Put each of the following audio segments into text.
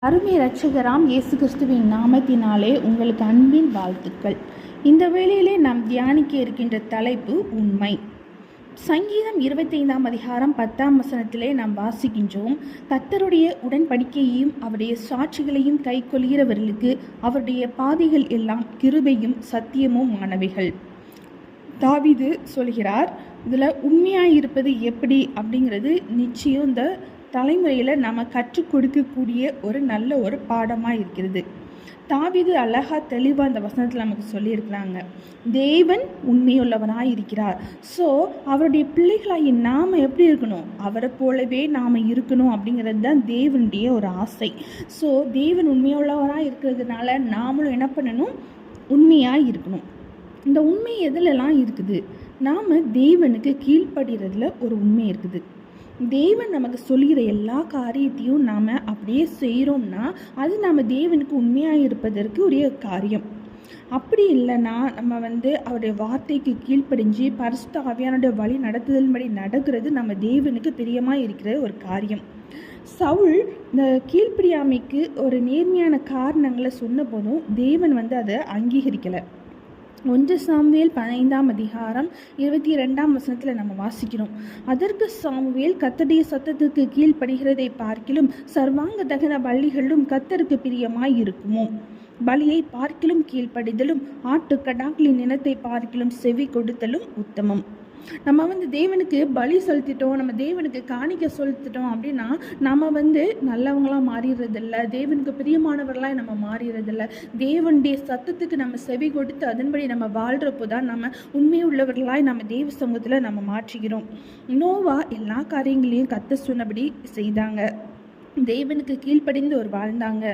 அருமை இரட்சகராம் இயேசு கிறிஸ்துவின் நாமத்தினாலே உங்களுக்கு அன்பின் வாழ்த்துக்கள். இந்த வேளையிலே நாம் தியானிக்க இருக்கின்ற தலைப்பு உண்மை. சங்கீதம் 25 அதிகாரம் 10 நாம் வாசிக்கின்றோம். கர்த்தருடைய உடன்படிக்கையையும் அவருடைய சாட்சிகளையும் கைக்கொள்கிறவர்களுக்கு அவருடைய பாதைகள் எல்லாம் கிருபையும் சத்தியமும் ஆனவைகள். தாவீது சொல்கிறார். இதில் உண்மையாக இருப்பது எப்படி அப்படிங்கிறது நிச்சயம் இந்த தலைமுறையில் நம்ம கற்றுக் கொடுக்கக்கூடிய ஒரு நல்ல ஒரு பாடமாக இருக்கிறது. தாவீது அழகா தெளிவாக அந்த வசனத்தில் நமக்கு சொல்லியிருக்கிறாங்க. தேவன் உண்மையுள்ளவனாக இருக்கிறார். ஸோ அவருடைய பிள்ளைகளாகி நாம் எப்படி இருக்கணும், அவரை போலவே நாம் இருக்கணும் அப்படிங்கிறது தான் தேவனுடைய ஒரு ஆசை. ஸோ தேவன் உண்மையுள்ளவராக இருக்கிறதுனால நாமளும் என்ன பண்ணணும், உண்மையாக இருக்கணும். இந்த உண்மை எதுலலாம் இருக்குது, நாம் தேவனுக்கு கீழ்ப்படுகிறதுல ஒரு உண்மை இருக்குது. தேவன் நமக்கு சொல்கிற எல்லா காரியத்தையும் நாம் அப்படியே செய்கிறோம்னா அது நாம் தேவனுக்கு உண்மையாக இருப்பதற்கு உரிய காரியம். அப்படி இல்லைன்னா நம்ம அவருடைய வார்த்தைக்கு கீழ்ப்படிஞ்சு பரிசுத்த ஆவியானுடைய வழி நடத்துதல்படி நடக்கிறது நம்ம தேவனுக்கு பிரியமாக இருக்கிற ஒரு காரியம். சவுல் இந்த கீழ்ப்படியாமைக்கு ஒரு நேர்மையான காரணங்களை சொன்ன போதும் தேவன் அதை அங்கீகரிக்கலை. 1 சாமுவேல் 15 அதிகாரம் 22 நம்ம வாசிக்கிறோம். அதற்கு சாமுவேல் கர்த்தருடைய சத்தத்துக்கு கீழ்ப்படுகிறதை பார்க்கிலும் சர்வாங்க தகன பலிகளும் கர்த்தருக்கு பிரியமாய் இருக்குமோ, பலியை பார்க்கிலும் கீழ்ப்படிதலும் ஆட்டுக்கடாக்களின் இனத்தை பார்க்கிலும் செவி கொடுத்தலும் உத்தமம். நம்ம தேவனுக்கு பலி செலுத்திட்டோம், நம்ம தேவனுக்கு காணிக்க செலுத்திட்டோம் அப்படின்னா நம்ம நல்லவங்களாம் மாறிடுறதில்ல, தேவனுக்கு பிரியமானவர்களாக நம்ம மாறிடுறதில்ல. தேவனுடைய சத்தத்துக்கு நம்ம செவி கொடுத்து அதன்படி நம்ம வாழ்கிறப்போ தான் நம்ம உண்மையுள்ளவர்களாய் நம்ம தேவ சமூகத்தில் நம்ம மாற்றுகிறோம். நோவா எல்லா காரியங்களையும் கர்த்தர் சொன்னபடி செய்தாங்க, தேவனுக்கு கீழ்ப்படிந்து ஒரு வாழ்ந்தாங்க.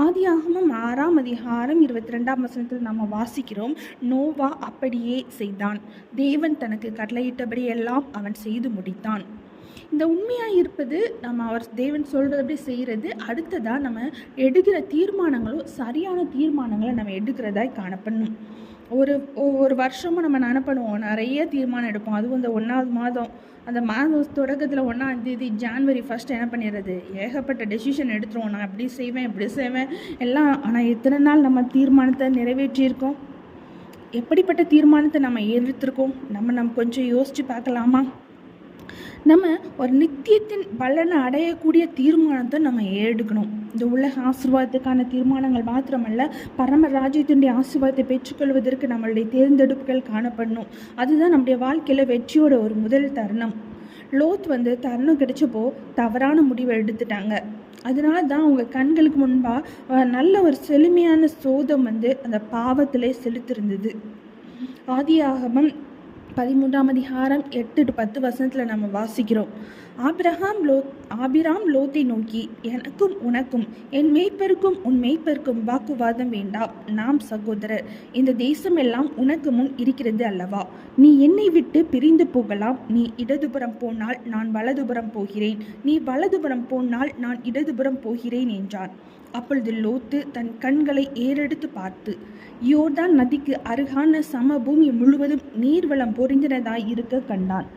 ஆதியாகமம் 6 அதிகாரம் 22 நம்ம வாசிக்கிறோம். நோவா அப்படியே செய்தான், தேவன் தனக்கு கட்டளையிட்டபடி எல்லாம் அவன் செய்து முடித்தான். இந்த உண்மையாக இருப்பது நம்ம தேவன் சொல்கிறபடி செய்கிறது. அடுத்ததாக நம்ம எடுக்கிற தீர்மானங்களும் சரியான தீர்மானங்களை நம்ம எடுக்கிறதாய் காணப்படணும். ஒரு வருஷமும் நம்ம என்ன பண்ணுவோம், நிறைய தீர்மானம் எடுப்போம். அதுவும் இந்த 1வது மாதம், அந்த மாத தொடக்கத்தில் 1ஆம் தேதி ஜான்வரி 1 என்ன பண்ணிடுறது, ஏகப்பட்ட டெசிஷன் எடுத்துருவோம். நான் இப்படி செய்வேன் இப்படி செய்வேன் எல்லாம். ஆனால் எத்தனை நாள் நம்ம தீர்மானத்தை நிறைவேற்றியிருக்கோம், எப்படிப்பட்ட தீர்மானத்தை நம்ம எடுத்திருக்கோம், நம்ம கொஞ்சம் யோசித்து பார்க்கலாமா? நம்ம ஒரு நித்தியத்தின் பலனை அடையக்கூடிய தீர்மானத்தை நம்ம எடுக்கணும். இந்த உலக ஆசீர்வாதத்துக்கான தீர்மானங்கள் மாத்திரமல்ல, பரம ராஜ்யத்தினுடைய ஆசீர்வாதத்தை பெற்றுக்கொள்வதற்கு நம்மளுடைய தேர்ந்தெடுப்புகள் காணப்படணும். அதுதான் நம்முடைய வாழ்க்கையில் வெற்றியோட ஒரு முதல் தருணம். லோத் தருணம் கிடைச்சப்போ தவறான முடிவை எடுத்துட்டாங்க. அதனால தான் அவங்க கண்களுக்கு முன்பாக நல்ல ஒரு செழுமையான சோதம் அந்த பாவத்திலே செலுத்திருந்தது. ஆதியாகமம் 13 அதிகாரம் 8-10 நம்ம வாசிக்கிறோம். ஆபிராம் லோத்தை நோக்கி, எனக்கும் உனக்கும் என் மேய்ப்பருக்கும் உன் மேய்ப்பருக்கும் வாக்குவாதம் வேண்டாம், நாம் சகோதரர், இந்த தேசம் எல்லாம் உனக்கு முன் இருக்கிறது அல்லவா, நீ என்னை விட்டு பிரிந்து போகலாம், நீ இடதுபுறம் போனால் நான் வலதுபுறம் போகிறேன், நீ வலதுபுறம் போனால் நான் இடதுபுறம் போகிறேன் என்றான். அப்பொழுது லோத்து தன் கண்களை ஏறெடுத்து பார்த்து யோர்தான் நதிக்கு அருகான சமபூமி முழுவதும் நீர்வளம் பொறிந்ததாய் இருக்க கண்டான்.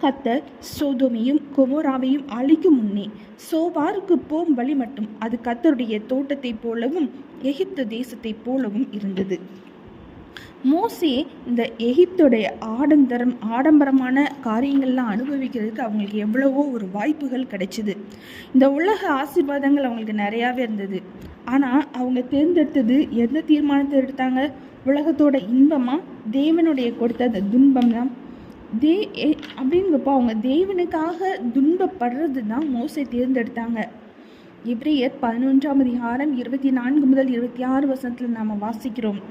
கர்த்தர் சோதோமையும் கொமோராவையும் அழிக்கும் முன்னே சோவாருக்கு போம் வழி மட்டும் அது கர்த்தருடைய தோட்டத்தை போலவும் எகிப்து தேசத்தை போலவும் இருந்தது. மோசே இந்த எகிப்துடைய ஆடம்பரமான காரியங்கள்லாம் அனுபவிக்கிறதுக்கு அவங்களுக்கு எவ்வளவோ ஒரு வாய்ப்புகள் கிடைச்சிது. இந்த உலக ஆசீர்வாதங்கள் அவங்களுக்கு நிறையாவே இருந்தது. ஆனால் அவங்க தேர்ந்தெடுத்தது எந்த தீர்மானத்தை எடுத்தாங்க, உலகத்தோட இன்பமா தேவனுடைய கொடுத்த அந்த துன்பம் தான் அப்படிங்கிறப்போ அவங்க தேவனுக்காக துன்பப்படுறது தான் மோசே தேர்ந்தெடுத்தாங்க. எபிரேயர் 11 அதிகாரம் 24-26 நாம் வாசிக்கிறோம்.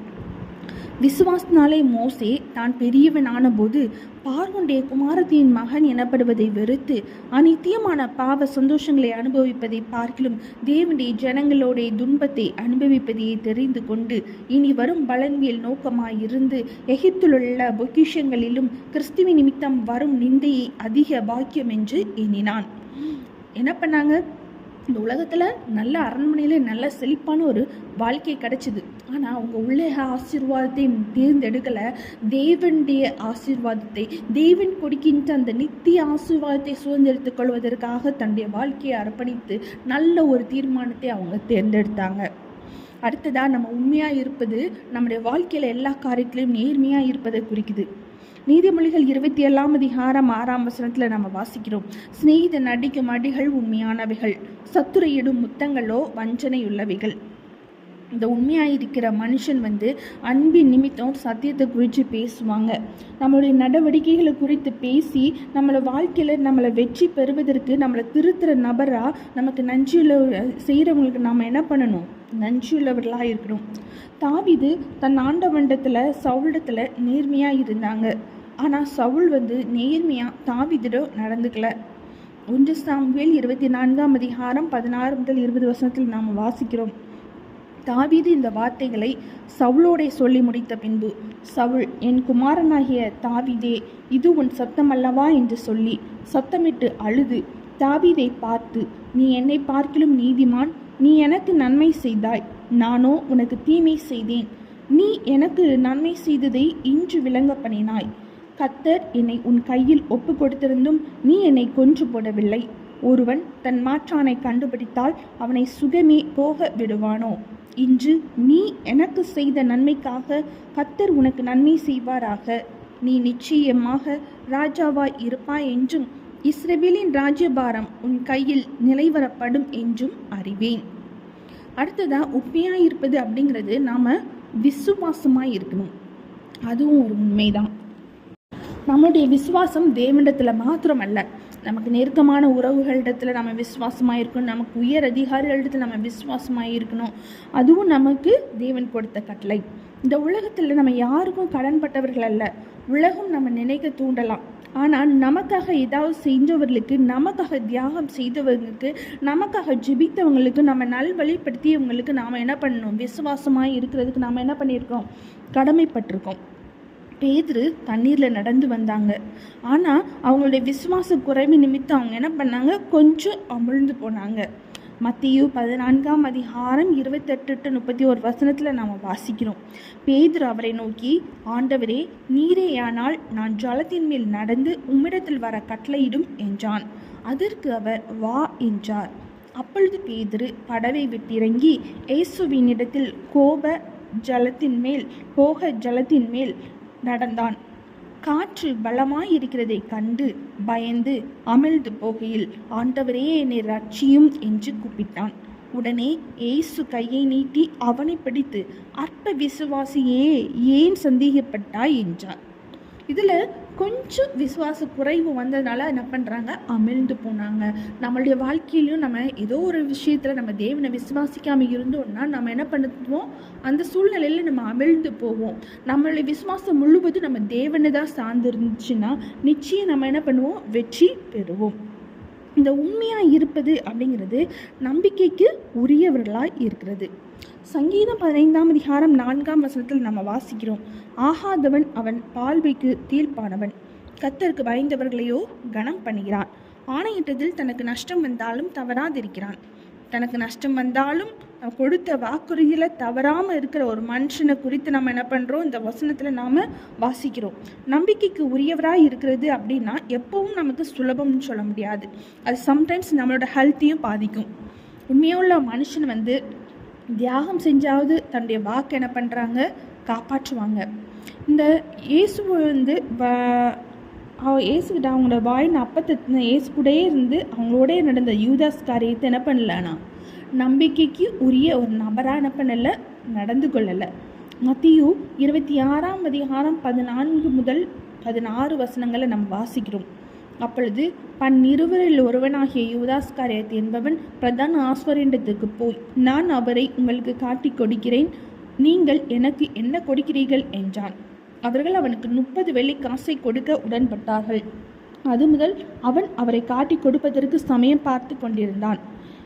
விசுவாசத்தினாலே மோசே தான் பெரியவனான போது பார்வோனுடைய குமாரத்தின் மகன் எனப்படுவதை வெறுத்து அநித்தியமான பாவ சந்தோஷங்களை அனுபவிப்பதை பார்க்கிலும் தேவனுடைய ஜனங்களுடைய துன்பத்தை அனுபவிப்பதையே தெரிந்து கொண்டு இனி வரும் பலன்வியல் நோக்கமாயிருந்து எகிப்திலுள்ள பொக்கிஷங்களிலும் கிறிஸ்துவின் நிமித்தம் வரும் நிந்தையை அதிக பாக்கியம் என்று எண்ணினான். என்ன பண்ணாங்க, இந்த உலகத்தில் நல்ல அரண்மனையில் நல்ல செழிப்பான ஒரு வாழ்க்கை கிடைச்சிது. ஆனால் அவங்க உலக ஆசீர்வாதத்தை தேர்ந்தெடுக்கலை. தேவனுடைய ஆசீர்வாதத்தை, தேவன் கொடுக்கின்ற அந்த நித்திய ஆசீர்வாதத்தை சுதந்திரித்துக் கொள்வதற்காக தன்னுடைய வாழ்க்கையை அர்ப்பணித்து நல்ல ஒரு தீர்மானத்தை அவங்க தேர்ந்தெடுத்தாங்க. அடுத்ததாக நம்ம உண்மையாக இருப்பது நம்முடைய வாழ்க்கையில் எல்லா காரியத்திலையும் நேர்மையாக இருப்பதை குறிக்குது. நீதிமொழிகள் 27:6 நம்ம வாசிக்கிறோம், சிநேகித நடிக்கும் அடிகள் உண்மையானவைகள், சத்துரையிடும் முத்தங்களோ வஞ்சனையுள்ளவைகள். இந்த உண்மையாயிருக்கிற மனுஷன் அன்பின் நிமித்தம் சத்தியத்தை குறித்து பேசுவாங்க. நம்மளுடைய நடவடிக்கைகளை குறித்து பேசி நம்மளை வாழ்க்கையில் நம்மளை வெற்றி பெறுவதற்கு நம்மளை திருத்துற நபராக நமக்கு நன்றியுள்ள செய்கிறவங்களுக்கு நாம் என்ன பண்ணணும்? நன்றியுள்ளவர்களாக இருக்கணும். தாவீது தன் ஆண்டவண்டத்தில் சவுலிடத்தில் நேர்மையாக இருந்தாங்க. ஆனால் சவுல் நேர்மையாக தாவீதிடம் நடந்துக்கல. 1 சாமுவேல் 24:16-20 நாம் வாசிக்கிறோம். தாவீது இந்த வார்த்தைகளை சவுலோடே சொல்லி முடித்த பின்பு, சவுல், என் குமாரனாகிய தாவீதே, இது உன் சத்தம் அல்லவா என்று சொல்லி சத்தமிட்டு அழுது தாவீதை பார்த்து, நீ என்னை பார்க்கிலும் நீதிமான், நீ எனக்கு நன்மை செய்தாய், நானோ உனக்கு தீமை செய்தேன். நீ எனக்கு நன்மை செய்ததை இன்று விளங்க பண்ணினாய். கர்த்தர் என்னை உன் கையில் ஒப்பு கொடுத்திருந்தும் நீ என்னை கொன்று போடவில்லை. ஒருவன் தன் மாற்றானை கண்டுபிடித்தால் அவனை சுகமே போக விடுவானோ? இன்று நீ எனக்கு செய்த நன்மைக்காக கர்த்தர் உனக்கு நன்மை செய்வாராக. நீ நிச்சயமாக ராஜாவாய் இருப்பாய் என்றும் இஸ்ரவேலின் ராஜ்யபாரம் உன் கையில் நிலைவரப்படும் என்றும் அறிவேன். அடுத்ததா உண்மையாக இருப்பது அப்படிங்கிறது நாம் விசுவாசமாக இருக்கணும். அதுவும் ஒரு உண்மைதான். நம்முடைய விசுவாசம் தேவனிடத்தில் மாத்திரமல்ல, நமக்கு நெருக்கமான உறவுகளிடத்தில் நம்ம விசுவாசமாக இருக்கணும், நமக்கு உயர் அதிகாரிகளிடத்தில் நம்ம விசுவாசமாக இருக்கணும். அதுவும் நமக்கு தேவன் கொடுத்த கட்டளை. இந்த உலகத்தில் நம்ம யாருக்கும் கடன்பட்டவர்கள் அல்ல. உலகம் நம்ம நினைக்க தூண்டலாம், ஆனால் நமக்காக ஏதாவது செஞ்சவர்களுக்கு, நமக்காக தியாகம் செய்தவர்களுக்கு, நமக்காக ஜெபித்தவங்களுக்கு, நம்ம நல்வழிப்படுத்தியவங்களுக்கு நாம் என்ன பண்ணணும்? விசுவாசமாக இருக்கிறதுக்கு நாம் என்ன பண்ணியிருக்கோம்? கடமைப்பட்டிருக்கோம். பேதுரு தண்ணீரில் நடந்து வந்தாங்க. ஆனால் அவங்களுடைய விசுவாச குறைவு நிமித்தம் அவங்க என்ன பண்ணாங்க? கொஞ்சம் அமிழ்ந்து போனாங்க. மத்தேயு 14:28-31 நாம் வாசிக்கிறோம். பேதுரு அவரை நோக்கி, ஆண்டவரே, நீரேயானால் நான் ஜலத்தின் மேல் நடந்து உம்மிடத்தில் வர கட்டளையிடும் என்றான். அதற்கு அவர், வா என்றார். அப்பொழுது பேதுரு படவை விட்டிறங்கி இயேசுவினிடத்தில் ஜலத்தின் மேல் நடந்தான். காற்று பலமாயிருக்கிறதை கண்டு பயந்து அமிழ்ந்து போகையில், ஆண்டவரே, என்னை ரட்சியும் என்று கூப்பிட்டான். உடனே இயேசு கையை நீட்டி அவனை பிடித்து, அற்ப விசுவாசியே, ஏன் சந்தேகப்பட்டாய் என்றார். இதில் கொஞ்சம் விசுவாச குறைவு வந்ததுனால என்ன பண்ணுறாங்க? அமிழ்ந்து போனாங்க. நம்மளுடைய வாழ்க்கையிலையும் நம்ம ஏதோ ஒரு விஷயத்தில் நம்ம தேவனை விசுவாசிக்காமல் இருந்தோம்னா நம்ம என்ன பண்ணுவோம்? அந்த சூழ்நிலையில் நம்ம அமிழ்ந்து போவோம். நம்மளுடைய விசுவாசம் முழுவதும் நம்ம தேவனை தான் சார்ந்து இருந்துச்சுன்னா நிச்சயம் நம்ம என்ன பண்ணுவோம்? வெற்றி பெறுவோம். இந்த உண்மையாக இருப்பது அப்படிங்கிறது நம்பிக்கைக்கு உரியவர்களாய் இருக்கிறது. சங்கீதம் 15:4 நம்ம வாசிக்கிறோம், ஆகாதவன் அவன் பால்வைக்கு தீர்ப்பானவன், கர்த்தருக்கு பயந்தவர்களையோ கனம் பண்ணுகிறான். ஆணையிட்டதில் தனக்கு நஷ்டம் வந்தாலும் தவறாதிருக்கிறான். தனக்கு நஷ்டம் வந்தாலும் கொடுத்த வாக்குறுதியில் தவறாமல் இருக்கிற ஒரு மனுஷனை குறித்து நம்ம என்ன பண்ணுறோம்? இந்த வசனத்தில் நாம் வாசிக்கிறோம். நம்பிக்கைக்கு உரியவராக இருக்கிறது அப்படின்னா எப்பவும் நமக்கு சுலபம்னு சொல்ல முடியாது. அது சம்டைம்ஸ் நம்மளோட ஹெல்த்தையும் பாதிக்கும். உண்மையுள்ள மனுஷன் தியாகம் செஞ்சாவது தன்னுடைய வாக்கு என்ன பண்ணுறாங்க? காப்பாற்றுவாங்க. இந்த இயேசுவை இயேசுக்கிட்ட அவங்களோட வாயின் அப்பத்தை இயேசு கூடயே இருந்து அவங்களோடய நடந்த யூதாஸ் காரியத்தை என்ன பண்ணலன்னா நம்பிக்கைக்கு உரிய ஒரு நபராக என்ன பண்ணலை? நடந்து கொள்ளலை. மத்தேயு 26:14-16 நம்ம வாசிக்கிறோம். அப்பொழுது 12 ஒருவனாகிய யூதாஸ் காரியத் என்பவன் பிரதான ஆசாரியனிடத்துக்கு போய், நான் அவரை உங்களுக்கு காட்டி கொடுக்கிறேன், நீங்கள் எனக்கு என்ன கொடுக்கிறீர்கள் என்றான். அவர்கள் அவனுக்கு 30 வெள்ளி காசை கொடுக்க உடன்பட்டார்கள். அது முதல் அவன் அவரை காட்டி கொடுப்பதற்கு சமயம் பார்த்து கொண்டிருந்தான்.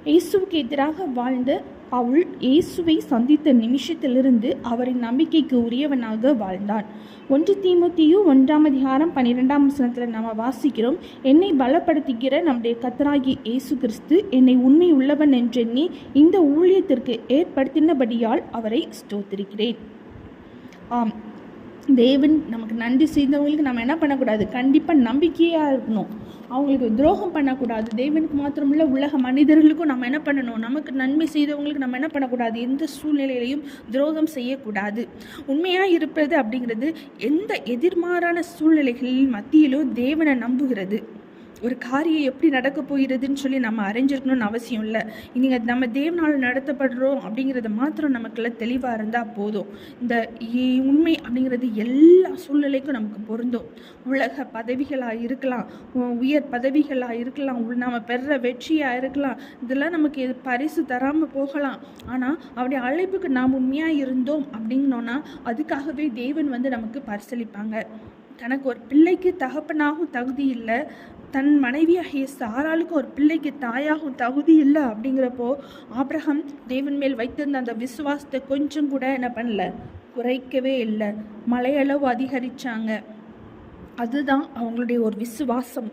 இயேசுவுக்கு எதிராக வாழ்ந்த பவுல் இயேசுவை சந்தித்த நிமிஷத்திலிருந்து அவரின் நம்பிக்கைக்கு உரியவனாக வாழ்ந்தான். 1 தீமோத்தேயு 1:12 நம்ம வாசிக்கிறோம், என்னை பலப்படுத்துகிற நம்முடைய கர்த்தராகிய இயேசு கிறிஸ்து என்னை உண்மை உள்ளவன் என்றெண்ணி இந்த ஊழியத்திற்கு ஏற்படுத்தினபடியால் அவரை ஸ்தோத்திரிக்கிறேன். ஆம், தேவன் நமக்கு நன்றி செய்தவங்களுக்கு நம்ம என்ன பண்ணக்கூடாது, கண்டிப்பாக நம்பிக்கையாக இருக்கணும். அவங்களுக்கு துரோகம் பண்ணக்கூடாது. தேவனுக்கு மாத்திரமில்ல, உலக மனிதர்களுக்கும் நம்ம என்ன பண்ணணும், நமக்கு நன்மை செய்தவங்களுக்கு நம்ம என்ன பண்ணக்கூடாது, எந்த சூழ்நிலையிலையும் துரோகம் செய்யக்கூடாது. உண்மையாக இருப்பது அப்படிங்கிறது எந்த எதிர்மாறான சூழ்நிலைகளில் மத்தியிலும் தேவனை நம்புகிறது. ஒரு காரியம் எப்படி நடக்க போகிறதுன்னு சொல்லி நம்ம அறிஞ்சிருக்கணும்னு அவசியம் இல்லை. நீங்கள் நம்ம தேவனால் நடத்தப்படுறோம் அப்படிங்கிறத மாத்திரம் நமக்குள்ள தெளிவாக இருந்தால் போதும். இந்த உண்மை அப்படிங்கிறது எல்லா சூழ்நிலைக்கும் நமக்கு பொருந்தும். உலக பதவிகளாக இருக்கலாம், உயர் பதவிகளாக இருக்கலாம், நம்ம பெற வெற்றியாக இருக்கலாம், இதெல்லாம் நமக்கு பரிசு தராமல் போகலாம். ஆனால் அவருடைய அழைப்புக்கு நாம் உண்மையாக இருந்தோம் அப்படின்னோன்னா அதுக்காகவே தேவன் நமக்கு பரிசளிப்பாங்க. தனக்கு ஒரு பிள்ளைக்கு தகப்பனாகவும் தகுதி இல்லை, தன் மனைவியாகிய சாராளுக்கு ஒரு பிள்ளைக்கு தாயாகும் தகுதி இல்லை. அப்படிங்கிறப்போ ஆபிரகாம் தேவன் மேல் வைத்திருந்த அந்த விசுவாசத்தை கொஞ்சம் கூட என்ன பண்ணல, குறைக்கவே இல்லை, மலையளவு அதிகரிச்சாங்க. அதுதான் அவங்களுடைய ஒரு விசுவாசம்.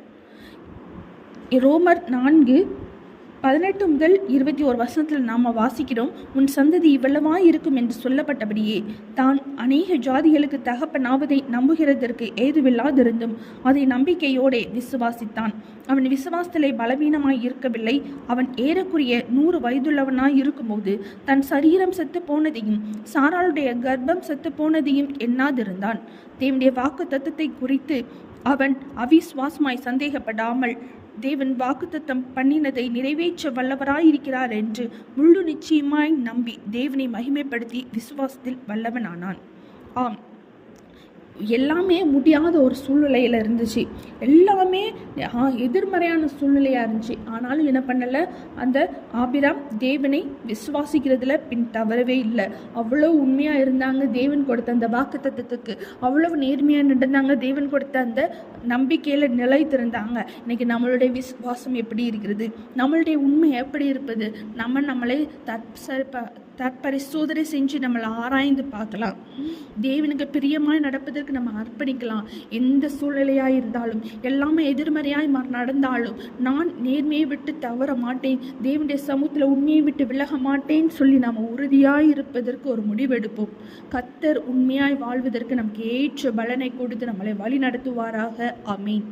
ரோமர் 4:18-21 நாம் வாசிக்கிறோம், உன் சந்ததி இவ்வளவாய் இருக்கும் என்று சொல்லப்பட்டபடியே தான் அநேக ஜாதிகளுக்கு தகப்பனாவதை நம்புகிறதற்கு ஏதுவில்லாதிருந்தும் அதை நம்பிக்கையோடே விசுவாசித்தான். அவன் விசுவாசத்திலே பலவீனமாய் இருக்கவில்லை. அவன் ஏறக்குறைய 100 வயதுள்ளவனாய் இருக்கும்போது தன் சரீரம் செத்து போனதையும் சாராளுடைய கர்ப்பம் செத்து போனதையும் எண்ணாதிருந்தான். தேவனுடைய வாக்கு தத்தத்தை குறித்து அவன் அவிசுவாசமாய் சந்தேகப்படாமல் தேவன் வாக்குத்தத்தம் பண்ணினதை நிறைவேற்ற வல்லவராயிருக்கிறார் என்று முழு நிச்சயமாய் நம்பி தேவனை மகிமைப்படுத்தி விசுவாசத்தில் வல்லவனானான். ஆம், எல்லாமே முடியாத ஒரு சூழ்நிலையில் இருந்துச்சு, எல்லாமே எதிர்மறையான சூழ்நிலையாக இருந்துச்சு. ஆனாலும் என்ன பண்ணலை, அந்த ஆபிராம் தேவனை விசுவாசிக்கிறதுல பின் தவறவே இல்லை. அவ்வளோ உண்மையாக இருந்தாங்க தேவன் கொடுத்த அந்த வாக்குத்தத்தத்துக்கு, அவ்வளவு நேர்மையாக நடந்தாங்க தேவன் கொடுத்த அந்த நம்பிக்கையில் நிலைத்திருந்தாங்க. இன்னைக்கு நம்மளுடைய விசுவாசம் எப்படி இருக்கிறது, நம்மளுடைய உண்மை எப்படி இருப்பது, நம்மளை தற்பரிசோதனை செஞ்சு நம்மளை ஆராய்ந்து பார்க்கலாம். தேவனுக்கு பிரியமாய் நடப்பதற்கு நம்ம அர்ப்பணிக்கலாம். எந்த சூழ்நிலையாக இருந்தாலும், எல்லாமே எதிர்மறையாய் நடந்தாலும் நான் நேர்மையை விட்டு தவற மாட்டேன், தேவனுடைய சமூகத்தில் உண்மையை விட்டு விலக மாட்டேன்னு சொல்லி நாம் உறுதியாய் இருப்பதற்கு ஒரு முடிவெடுப்போம். கர்த்தர் உண்மையாய் வாழ்வதற்கு நமக்கு ஏற்ற பலனை கொடுத்து நம்மளை வழி நடத்துவாராக. ஆமென்.